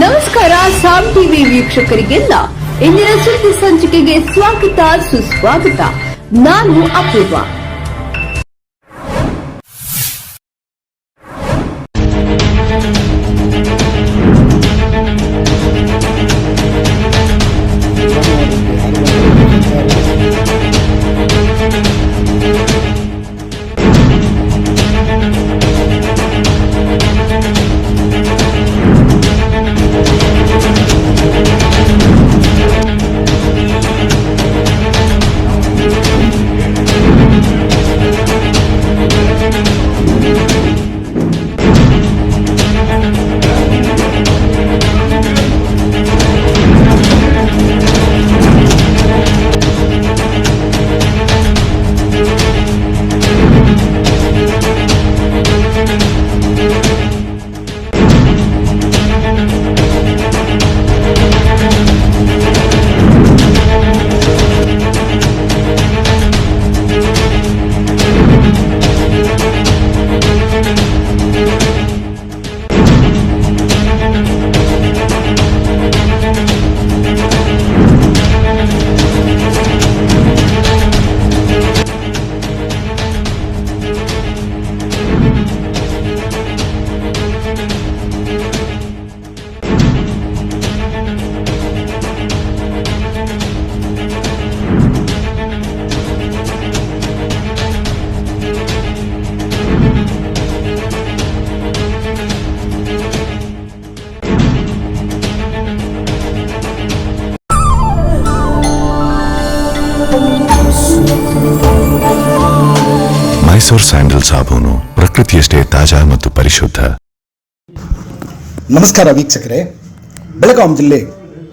ನಮಸ್ಕಾರ ಸಾಮ್ ಟಿವಿ ವೀಕ್ಷಕರಿಗೆಲ್ಲ ಇಂದಿನ ಸುದ್ದಿ ಸಂಚಿಕೆಗೆ ಸ್ವಾಗತ ಸುಸ್ವಾಗತ. ನಾನು ಅಪೂರ್ವ. ಮೈಸೂರು ಸ್ಯಾಂಡಲ್ ಸಾಬೂನು ಪ್ರಕೃತಿಯಷ್ಟೇ ತಾಜಾ ಮತ್ತು ಪರಿಶುದ್ಧ. ನಮಸ್ಕಾರ ವೀಕ್ಷಕರೇ. ಬೆಳಗಾವಿ ಜಿಲ್ಲೆ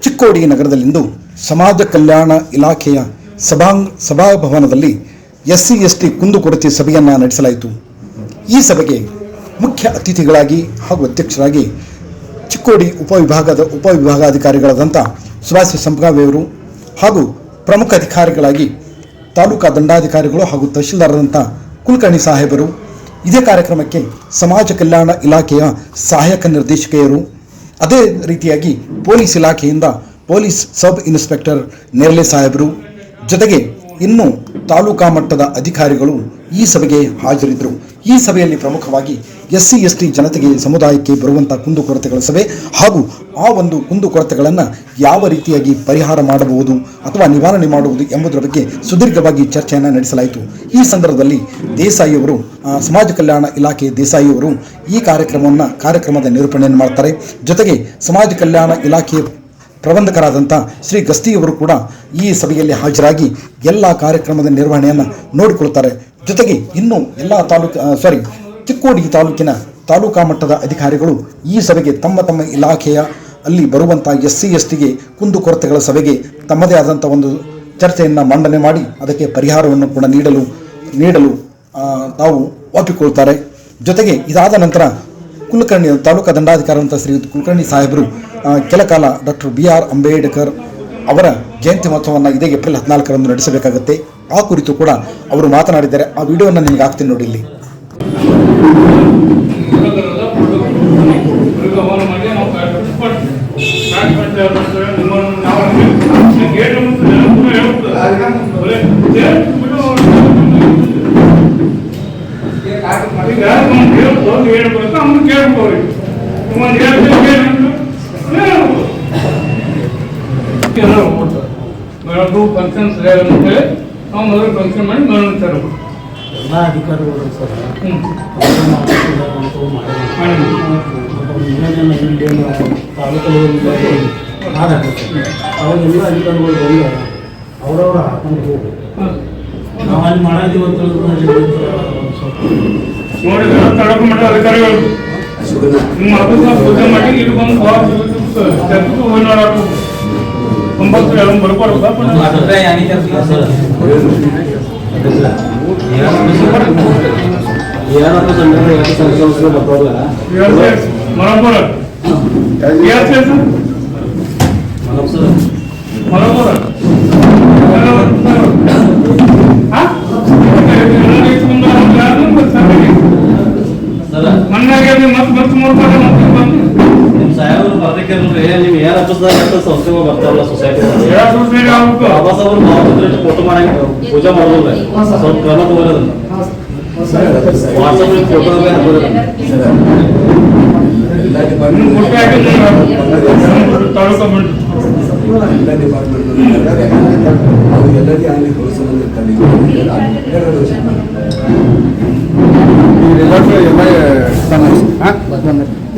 ಚಿಕ್ಕೋಡಿ ನಗರದಲ್ಲಿಂದು ಸಮಾಜ ಕಲ್ಯಾಣ ಇಲಾಖೆಯ ಸಭಾಭವನದಲ್ಲಿ SC/ST ಕುಂದುಕೊರತೆ ಸಭೆಯನ್ನು ನಡೆಸಲಾಯಿತು. ಈ ಸಭೆಗೆ ಮುಖ್ಯ ಅತಿಥಿಗಳಾಗಿ ಹಾಗೂ ಅಧ್ಯಕ್ಷರಾಗಿ ಚಿಕ್ಕೋಡಿ ಉಪವಿಭಾಗಾಧಿಕಾರಿಗಳಾದಂಥ ಸುಭಾಷ್ ಸಂಪಗಾವಿಯವರು ಹಾಗೂ ಪ್ರಮುಖ ಅಧಿಕಾರಿಗಳಾಗಿ ತಾಲೂಕಾ ದಂಡಾಧಿಕಾರಿಗಳು ಹಾಗೂ ತಹಶೀಲ್ದಾರರಂಥ ಕುಲಕರ್ಣಿ ಸಾಹೇಬರು, ಇದೇ ಕಾರ್ಯಕ್ರಮಕ್ಕೆ ಸಮಾಜ ಕಲ್ಯಾಣ ಇಲಾಖೆಯ ಸಹಾಯಕ ನಿರ್ದೇಶಕಿಯರು, ಅದೇ ರೀತಿಯಾಗಿ ಪೊಲೀಸ್ ಇಲಾಖೆಯಿಂದ ಪೊಲೀಸ್ ಸಬ್ ಇನ್ಸ್ಪೆಕ್ಟರ್ ನೇರ್ಲೆ ಸಾಹೇಬರು, ಜೊತೆಗೆ ಇನ್ನು ತಾಲೂಕಾ ಮಟ್ಟದ ಅಧಿಕಾರಿಗಳು ಈ ಸಭೆಗೆ ಹಾಜರಿದ್ದರು. ಈ ಸಭೆಯಲ್ಲಿ ಪ್ರಮುಖವಾಗಿ SC/ST ಜನತೆಗೆ ಸಮುದಾಯಕ್ಕೆ ಬರುವಂಥ ಕುಂದುಕೊರತೆಗಳ ಸಭೆ ಹಾಗೂ ಆ ಒಂದು ಕುಂದುಕೊರತೆಗಳನ್ನು ಯಾವ ರೀತಿಯಾಗಿ ಪರಿಹಾರ ಮಾಡಬಹುದು ಅಥವಾ ನಿವಾರಣೆ ಮಾಡುವುದು ಎಂಬುದರ ಬಗ್ಗೆ ಸುದೀರ್ಘವಾಗಿ ಚರ್ಚೆಯನ್ನು ನಡೆಸಲಾಯಿತು. ಈ ಸಂದರ್ಭದಲ್ಲಿ ದೇಸಾಯಿಯವರು, ಸಮಾಜ ಕಲ್ಯಾಣ ಇಲಾಖೆ ದೇಸಾಯಿಯವರು ಈ ಕಾರ್ಯಕ್ರಮದ ನಿರೂಪಣೆಯನ್ನು ಮಾಡ್ತಾರೆ. ಜೊತೆಗೆ ಸಮಾಜ ಕಲ್ಯಾಣ ಇಲಾಖೆಯ ಪ್ರಬಂಧಕರಾದಂಥ ಶ್ರೀ ಗಸ್ತಿಯವರು ಕೂಡ ಈ ಸಭೆಯಲ್ಲಿ ಹಾಜರಾಗಿ ಎಲ್ಲ ಕಾರ್ಯಕ್ರಮದ ನಿರ್ವಹಣೆಯನ್ನು ನೋಡಿಕೊಳ್ತಾರೆ. ಜೊತೆಗೆ ಇನ್ನು ಎಲ್ಲ ಚಿಕ್ಕೋಡಿ ತಾಲೂಕಿನ ತಾಲೂಕಾ ಮಟ್ಟದ ಅಧಿಕಾರಿಗಳು ಈ ಸಭೆಗೆ ತಮ್ಮ ಇಲಾಖೆಯ ಅಲ್ಲಿ ಬರುವಂಥ SC/STಗೆ ಕುಂದುಕೊರತೆಗಳ ಸಭೆಗೆ ತಮ್ಮದೇ ಆದಂಥ ಒಂದು ಚರ್ಚೆಯನ್ನು ಮಂಡನೆ ಮಾಡಿ ಅದಕ್ಕೆ ಪರಿಹಾರವನ್ನು ಕೂಡ ನೀಡಲು ತಾವು ಒಪ್ಪಿಕೊಳ್ತಾರೆ. ಜೊತೆಗೆ ಇದಾದ ನಂತರ ಕುಲಕರ್ಣಿ ತಾಲೂಕಾ ದಂಡಾಧಿಕಾರಿ ಅಂತ ಶ್ರೀ ಕುಲಕರ್ಣಿ ಸಾಹೇಬರು ಕೆಲ ಕಾಲ ಡಾಕ್ಟರ್ BR ಅಂಬೇಡ್ಕರ್ ಅವರ ಜಯಂತಿ ಮಹೋತ್ಸವವನ್ನು ಇದೇ ಏಪ್ರಿಲ್ 14ರಂದು ನಡೆಸಬೇಕಾಗುತ್ತೆ. ಆ ಕುರಿತು ಕೂಡ ಅವರು ಮಾತನಾಡಿದ್ದಾರೆ. ಆ ವಿಡಿಯೋವನ್ನು ನಿಮಗೆ ಹಾಕ್ತೀನಿ ನೋಡಿ. ಇಲ್ಲಿ ಫಂಕ್ಷನ್ಸ್ ನಾವು ಮೊದಲು ಫಂಕ್ಷನ್ ಮಾಡಿ ಮಾಡ್ತಾರೆ ಎಲ್ಲ ಅಧಿಕಾರಿಗಳು ಸರ್. ಅವಾಗೆಲ್ಲ ಅಧಿಕಾರಿಗಳು ಬಂದು ಅವರವರ ಹಾಕೊಂಡು ಹೋಗಿ ನಾವು ಅಲ್ಲಿ ಮಾಡಿದ್ದೀವಿ ಅಂತ ನೋಡಿ ತಡಕ ಮಾಡೋ ಅಧಿಕಾರಿಗಳು ನಿಮ್ಮ ಪೂಜೆ ಮಾಡಿ ಇದು ಬಂದು ಹೋಗಿ ನೋಡೋದು ಕಂಪಲ್ಸರಿ ಬರ್ಬಾರ್ದು. ಮಣ್ಣಾಗ ಮತ್ತೆ ಮತ್ತೆ 3 ಸಾಹೇಬರು ಅದಕ್ಕೆ ನೀವು ಏನ್ ಹಬ್ಬಸದಾಗ ಸಂಸ್ಥೆಗಳು ಬರ್ತಾವಲ್ಲ ಸೊಸೈಟಿ ಬಾಬಾ ಸಾಹೇಬ್ ಫೋಟೋ ಮಾಡಂಗ ಪೂಜೆ ಮಾಡೋದಿಲ್ಲ ಸ್ವಲ್ಪ ಕ್ರಮ ತಗೋರೋದನ್ನ ವಾಟ್ಸಪ್ ಫೋಟೋ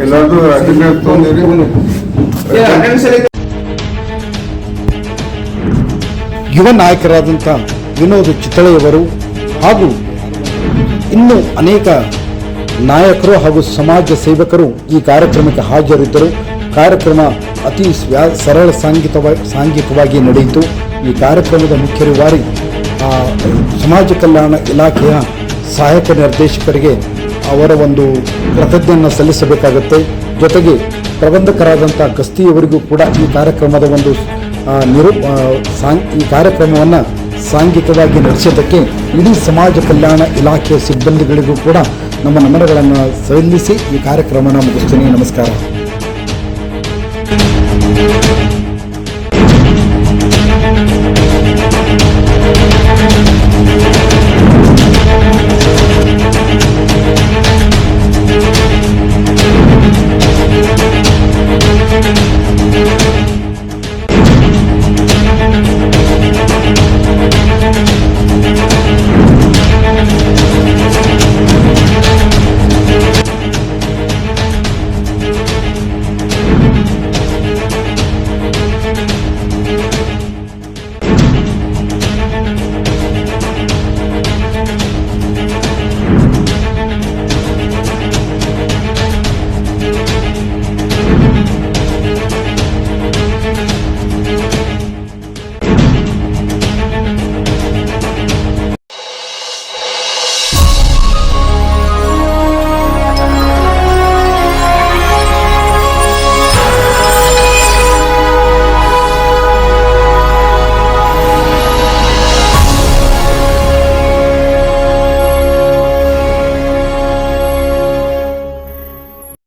ಎಲ್ಲರದು ಅಟೆಂಡೆನ್ಸ್ ತೊಗೊಂಡಿರಿ ಯುವ ನಾಯಕರಾದಂಥ ವಿನೋದ್ ಚಿತ್ತಳೆಯವರು ಹಾಗೂ ಇನ್ನೂ ಅನೇಕ ನಾಯಕರು ಹಾಗೂ ಸಮಾಜ ಸೇವಕರು ಈ ಕಾರ್ಯಕ್ರಮಕ್ಕೆ ಹಾಜರಿದ್ದರು. ಕಾರ್ಯಕ್ರಮ ಅತಿ ಸರಳ ಸಾಂಘಿಕವಾಗಿ ನಡೆಯಿತು. ಈ ಕಾರ್ಯಕ್ರಮದ ಮುಖ್ಯ ರೂವಾರಿ ಸಮಾಜ ಕಲ್ಯಾಣ ಇಲಾಖೆಯ ಸಹಾಯಕ ನಿರ್ದೇಶಕರಿಗೆ ಅವರ ಒಂದು ಕೃತಜ್ಞತೆಯನ್ನು ಸಲ್ಲಿಸಬೇಕಾಗುತ್ತೆ. ಜೊತೆಗೆ ಪ್ರಬಂಧಕರಾದಂಥ ಗಸ್ತಿಯವರಿಗೂ ಕೂಡ ಈ ಕಾರ್ಯಕ್ರಮದ ಒಂದು ಈ ಕಾರ್ಯಕ್ರಮವನ್ನು ಸಾಂಘಿಕವಾಗಿ ನಡೆಸಿದ್ದಕ್ಕೆ ಇಡೀ ಸಮಾಜ ಕಲ್ಯಾಣ ಇಲಾಖೆಯ ಸಿಬ್ಬಂದಿಗಳಿಗೂ ಕೂಡ ನಮ್ಮ ನಮನಗಳನ್ನು ಸಲ್ಲಿಸಿ ಈ ಕಾರ್ಯಕ್ರಮನ ಮುಗಿಸ್ತೀನಿ. ನಮಸ್ಕಾರ.